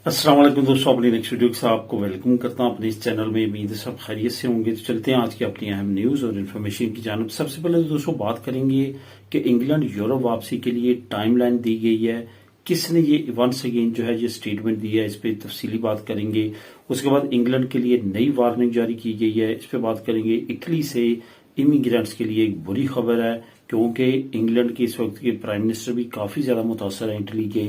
अस्सलाम वालेकुम दोस्तों, अपनी नेक्स्ट वीडियो के साथ आपको वेलकम करता हूं अपने इस चैनल में। उम्मीद है सब खैरियत से होंगे। तो चलते हैं आज की अपनी अहम न्यूज और इन्फॉर्मेशन की जानब। सबसे पहले तो दोस्तों बात करेंगे कि इंग्लैंड यूरोप वापसी के लिए टाइमलाइन दी गई है। किसने ये वंस अगेन जो है ये स्टेटमेंट दी है, इस पर तफसीली बात करेंगे। उसके बाद इंग्लैंड के लिए नई वार्निंग जारी की गई है, इस पर बात करेंगे। इटली से इमिग्रेंट्स के लिए एक बुरी खबर है, क्योंकि इंग्लैंड के इस वक्त के प्राइम मिनिस्टर भी काफी ज्यादा मुतासर है इटली के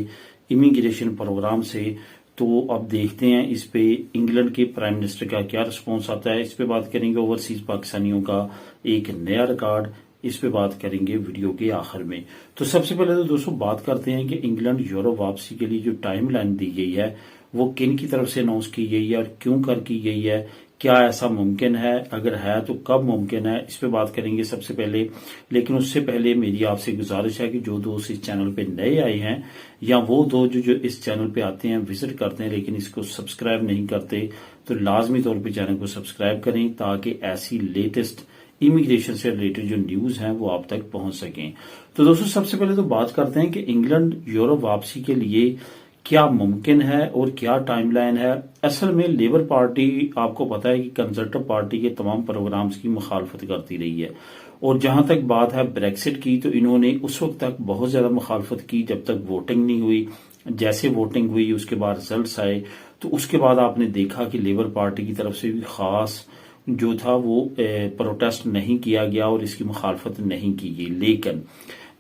इमिग्रेशन प्रोग्राम से। तो अब देखते हैं इस पे इंग्लैंड के प्राइम मिनिस्टर का क्या रिस्पॉन्स आता है। इस पे बात करेंगे ओवरसीज पाकिस्तानियों का एक नया रिकॉर्ड, इस पे बात करेंगे वीडियो के आखिर में। तो सबसे पहले तो दोस्तों बात करते हैं कि इंग्लैंड यूरोप वापसी के लिए जो टाइम लाइन दी गई है वो किन की तरफ से अनाउंस की गई है और क्यों कर की गई है, क्या ऐसा मुमकिन है, अगर है तो कब मुमकिन है, इस पे बात करेंगे सबसे पहले। लेकिन उससे पहले मेरी आपसे गुजारिश है कि जो दोस्त इस चैनल पे नए आए हैं या वो दो जो इस चैनल पे आते हैं, विजिट करते हैं लेकिन इसको सब्सक्राइब नहीं करते, तो लाजमी तौर पे चैनल को सब्सक्राइब करें ताकि ऐसी लेटेस्ट इमिग्रेशन से रिलेटेड जो न्यूज हैं वो आप तक पहुंच सकें। तो दोस्तों सबसे पहले तो बात करते हैं कि इंग्लैंड यूरोप वापसी के लिए क्या मुमकिन है और क्या टाइमलाइन है। असल में लेबर पार्टी आपको पता है कि कंजर्वेटिव पार्टी के तमाम प्रोग्राम्स की मुखालफत करती रही है, और जहां तक बात है ब्रेक्सिट की तो इन्होंने उस वक्त तक बहुत ज्यादा मुखालफत की जब तक वोटिंग नहीं हुई। जैसे वोटिंग हुई उसके बाद रिजल्ट्स आए तो उसके बाद आपने देखा कि लेबर पार्टी की तरफ से भी खास जो था वो प्रोटेस्ट नहीं किया गया और इसकी मुखालफत नहीं की गई। लेकिन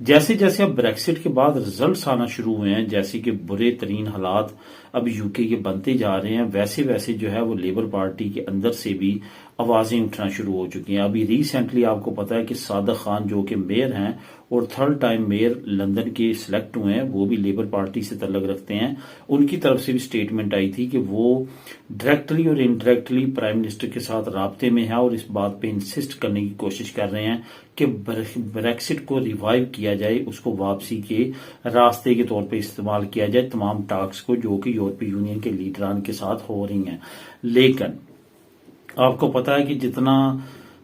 जैसे जैसे अब ब्रेक्सिट के बाद रिजल्ट्स आना शुरू हुए हैं, जैसे कि बुरे तरीन हालात अब यूके के बनते जा रहे हैं, वैसे वैसे जो है वो लेबर पार्टी के अंदर से भी आवाजें उठना शुरू हो चुकी हैं। अभी रिसेंटली आपको पता है कि सादिक खान जो कि मेयर हैं और थर्ड टाइम मेयर लंदन के सिलेक्ट हुए हैं, वो भी लेबर पार्टी से तल्लुक रखते हैं। उनकी तरफ से भी स्टेटमेंट आई थी कि वो डायरेक्टली और इनडायरेक्टली प्राइम मिनिस्टर के साथ राब्ते में है और इस बात पे इंसिस्ट करने की कोशिश कर रहे हैं कि ब्रेक्सिट को रिवाइव किया जाए, उसको वापसी के रास्ते के तौर पे इस्तेमाल किया जाए तमाम टास्क को जो कि यूरोपीय यूनियन के लीडरान के साथ हो रही हैं। लेकिन आपको पता है कि जितना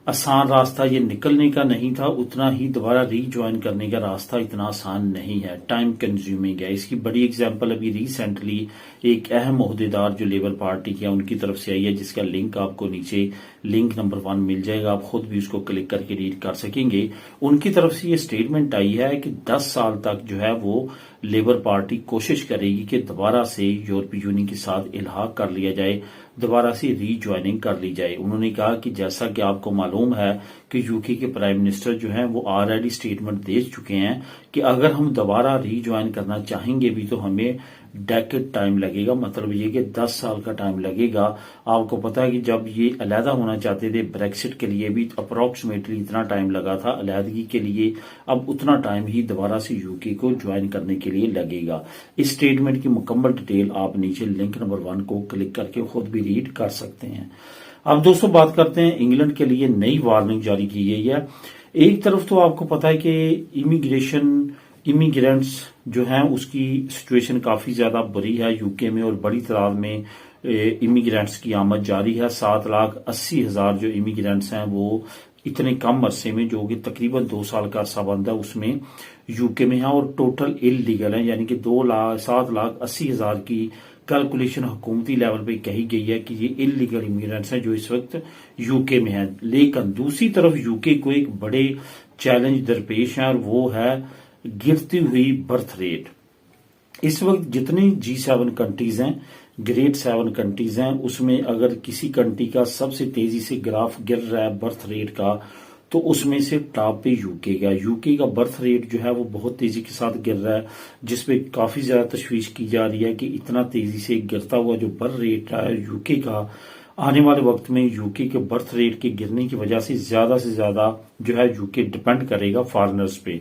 आसान रास्ता ये निकलने का नहीं था, उतना ही दोबारा रीज्वाइन करने का रास्ता इतना आसान नहीं है, टाइम कंज्यूमिंग है। इसकी बड़ी एग्जांपल अभी रिसेंटली एक अहम ओहदेदार जो लेबर पार्टी के उनकी तरफ से आई है, जिसका लिंक आपको नीचे लिंक नंबर 1 मिल जाएगा, आप खुद भी उसको क्लिक करके रीड कर सकेंगे। उनकी तरफ से ये स्टेटमेंट आई है कि 10 साल तक जो है वो लेबर पार्टी कोशिश करेगी कि दोबारा से यूरोपीय यूनियन के साथ इल्हाक कर लिया जाए, दोबारा से रीज्वाइनिंग कर ली जाए। उन्होंने कहा कि जैसा कि आपको मालूम है कि यूके के प्राइम मिनिस्टर जो हैं वो ऑलरेडी स्टेटमेंट दे चुके हैं कि अगर हम दोबारा रीज्वाइन करना चाहेंगे भी तो हमें डेकेड टाइम लगेगा, मतलब ये कि 10 साल का टाइम लगेगा। आपको पता है कि जब ये अलहदा होना चाहते थे ब्रेक्सिट के लिए भी अप्रोक्सीमेटली इतना टाइम लगा था अलहदगी के लिए, अब उतना टाइम ही दोबारा से यूके को ज्वाइन करने के लिए लगेगा। इस स्टेटमेंट की मुकम्मल डिटेल आप नीचे लिंक नंबर 1 को क्लिक करके खुद भी रीड कर सकते हैं। अब दोस्तों बात करते हैं इंग्लैंड के लिए नई वार्निंग जारी की गई है। एक तरफ तो आपको पता है कि इमिग्रेंट्स जो हैं उसकी सिचुएशन काफी ज्यादा बुरी है यूके में, और बड़ी तादाद में इमिग्रेंट्स की आमद जारी है। 7,80,000 जो इमिग्रेंट्स हैं वो इतने कम अरसे में, जो कि तकरीबन 2 साल का अरसा बनता है, उसमें यूके में है, और टोटल इलीगल है, यानी कि 7,80,000 की कैलकुलेशन हुकूमती लेवल पे कही गई है कि ये इलीगल इमिग्रेंट्स हैं जो इस वक्त यूके में हैं। लेकिन दूसरी तरफ यूके को एक बड़े चैलेंज दरपेश है और वो है गिरती हुई बर्थ रेट। इस वक्त जितनी G7 कंट्रीज हैं, ग्रेट 7 कंट्रीज हैं, उसमें अगर किसी कंट्री का सबसे तेजी से ग्राफ गिर रहा है बर्थ रेट का, तो उसमें से टॉप पे यूके का बर्थ रेट जो है वो बहुत तेजी के साथ गिर रहा है, जिसपे काफी ज्यादा तशवीश की जा रही है कि इतना तेजी से गिरता हुआ जो बर्थ रेट है यूके का, आने वाले वक्त में यूके के बर्थ रेट के गिरने की वजह से ज्यादा जो है यूके डिपेंड करेगा फॉरेनर्स पे।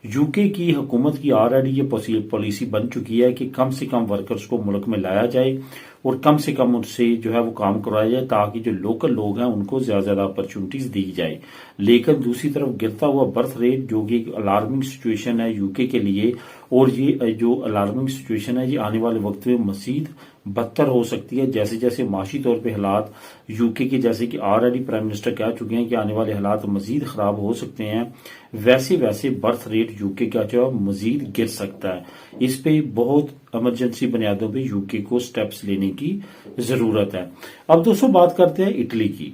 यूके की हुकूमत की ऑलरेडी ये पॉलिसी बन चुकी है कि कम से कम वर्कर्स को मुल्क में लाया जाए और कम से कम उनसे जो है वो काम करवाया जाए, ताकि जो लोकल लोग हैं उनको ज्यादा अपॉर्चुनिटीज दी जाए। लेकिन दूसरी तरफ गिरता हुआ बर्थ रेट जो कि एक अलार्मिंग सिचुएशन है यूके के लिए, और ये जो अलार्मिंग सिचुएशन है ये आने वाले वक्त में मजीद بدتر ہو سکتی ہے. جیسے جیسے معاشی طور پہ حالات یو کے جیسے کہ آلریڈی پرائم منسٹر کہہ چکے ہیں کہ آنے والے حالات مزید خراب ہو سکتے ہیں، ویسے ویسے برتھ ریٹ یو کے کا جو مزید گر سکتا ہے. اس پہ بہت ایمرجنسی بنیادوں پہ یو کے کو سٹیپس لینے کی ضرورت ہے. اب دوستوں بات کرتے ہیں اٹلی کی.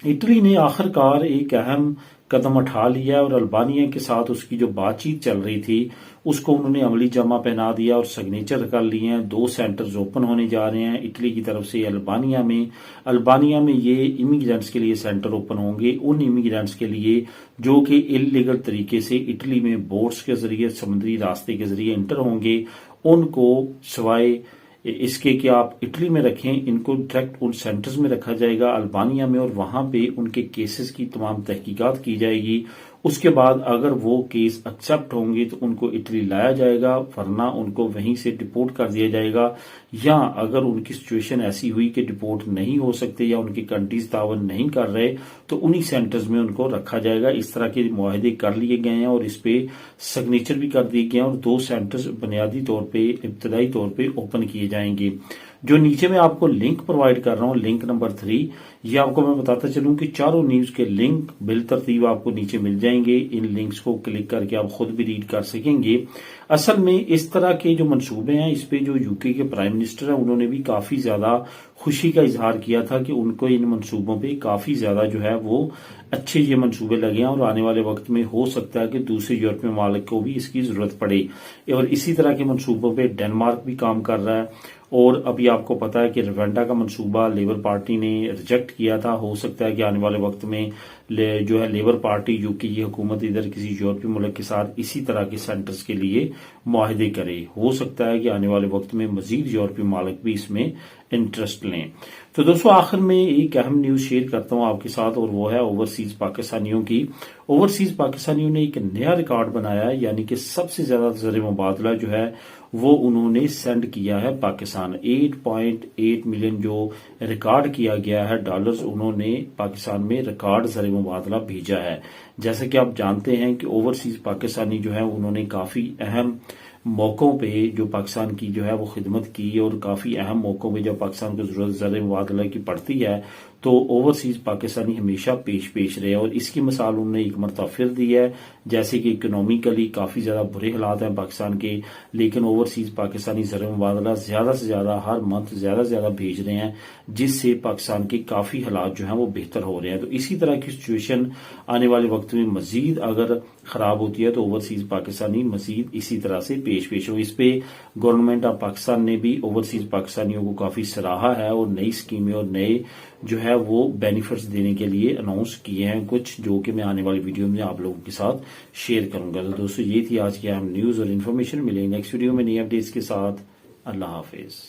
اٹلی نے آخر کار ایک اہم قدم اٹھا لیا اور البانیہ کے ساتھ اس کی جو بات چیت چل رہی تھی اس کو انہوں نے عملی جامہ پہنا دیا اور سگنیچر کر لیے ہیں. 2 سینٹرز اوپن ہونے جا رہے ہیں اٹلی کی طرف سے البانیہ میں یہ امیگرینٹس کے لیے سینٹر اوپن ہوں گے، ان امیگرینٹس کے لیے جو کہ انلیگل طریقے سے اٹلی میں بوٹس کے ذریعے سمندری راستے کے ذریعے انٹر ہوں گے. ان کو سوائے اس کے کہ آپ اٹلی میں رکھیں، ان کو ڈائریکٹ ان سینٹرز میں رکھا جائے گا البانیہ میں، اور وہاں پہ ان کے کیسز کی تمام تحقیقات کی جائے گی. اس کے بعد اگر وہ کیس ایکسپٹ ہوں گے تو ان کو اٹلی لایا جائے گا، ورنہ ان کو وہیں سے ڈپورٹ کر دیا جائے گا. یا اگر ان کی سچویشن ایسی ہوئی کہ ڈپورٹ نہیں ہو سکتے یا ان کی کنٹریز تعاون نہیں کر رہے تو انہی سینٹرز میں ان کو رکھا جائے گا. اس طرح کے معاہدے کر لیے گئے ہیں اور اس پہ سگنیچر بھی کر دیے گئے ہیں، اور 2 سینٹرز بنیادی طور پہ ابتدائی طور پہ اوپن کیے جائیں گے. جو نیچے میں آپ کو لنک پرووائڈ کر رہا ہوں، لنک نمبر 3، یہ آپ کو میں بتاتا چلوں کہ چاروں نیوز کے لنک بالترتیب آپ کو نیچے مل جائیں گے. ان لنکس کو کلک کر کے آپ خود بھی ریڈ کر سکیں گے. اصل میں اس طرح کے جو منصوبے ہیں اس پہ جو یو کے پرائم منسٹر ہیں انہوں نے بھی کافی زیادہ خوشی کا اظہار کیا تھا کہ ان کو ان منصوبوں پہ کافی زیادہ جو ہے وہ اچھے یہ منصوبے لگے ہیں، اور آنے والے وقت میں ہو سکتا ہے کہ دوسرے یورپی ممالک کو بھی اس کی ضرورت پڑے. اور اسی طرح کے منصوبوں پہ ڈنمارک بھی کام کر رہا ہے. اور ابھی آپ کو پتا ہے کہ روینڈا کا منصوبہ لیبر پارٹی نے ریجیکٹ کیا تھا. ہو سکتا ہے کہ آنے والے وقت میں جو ہے لیبر پارٹی یو کے یہ حکومت ادھر کسی یورپی ملک کے ساتھ اسی طرح کے سینٹرز کے لیے معاہدے کرے. ہو سکتا ہے کہ آنے والے وقت میں مزید یورپی ممالک بھی اس میں انٹرسٹ لیں. تو دوستوں آخر میں ایک اہم نیوز شیئر کرتا ہوں آپ کے ساتھ، اور وہ ہے اوورسیز پاکستانیوں کی. اوورسیز پاکستانیوں نے ایک نیا ریکارڈ بنایا ہے، یعنی کہ سب سے زیادہ زر مبادلہ جو ہے وہ انہوں نے سینڈ کیا ہے پاکستان. 8.8 ملین جو ریکارڈ کیا گیا ہے ڈالرز انہوں نے پاکستان میں ریکارڈ زر مبادلہ بھیجا ہے. جیسا کہ آپ جانتے ہیں کہ اوورسیز پاکستانی جو ہے انہوں نے کافی اہم موقعوں پہ جو پاکستان کی جو ہے وہ خدمت کی، اور کافی اہم موقعوں پہ جب پاکستان کو ضرورت زر مبادلہ کی پڑتی ہے تو اوورسیز پاکستانی ہمیشہ پیش رہے. اور اس کی مثال انہوں نے ایک مرتبہ پھر دی ہے، جیسے کہ اکنامیکلی کافی زیادہ برے حالات ہیں پاکستان کے، لیکن اوورسیز پاکستانی زر مبادلہ زیادہ سے زیادہ ہر منتھ زیادہ سے زیادہ بھیج رہے ہیں، جس سے پاکستان کے کافی حالات جو ہیں وہ بہتر ہو رہے ہیں. تو اسی طرح کی سچویشن آنے والے وقت میں مزید اگر خراب ہوتی ہے تو اوورسیز پاکستانی مزید اسی طرح سے پیش ہو. اس پہ گورنمنٹ آف پاکستان نے بھی اوورسیز پاکستانیوں کو کافی سراہا ہے، اور نئی اسکیمیں اور نئے جو ہے وہ بینیفٹس دینے کے لیے اناؤنس کیے ہیں کچھ، جو کہ میں آنے والی ویڈیو میں آپ لوگوں کے ساتھ شیئر کروں گا. تو دوستو یہ تھی آج کی اہم نیوز اور انفارمیشن. ملیں گے نیکسٹ ویڈیو میں نئی اپڈیٹس کے ساتھ. اللہ حافظ.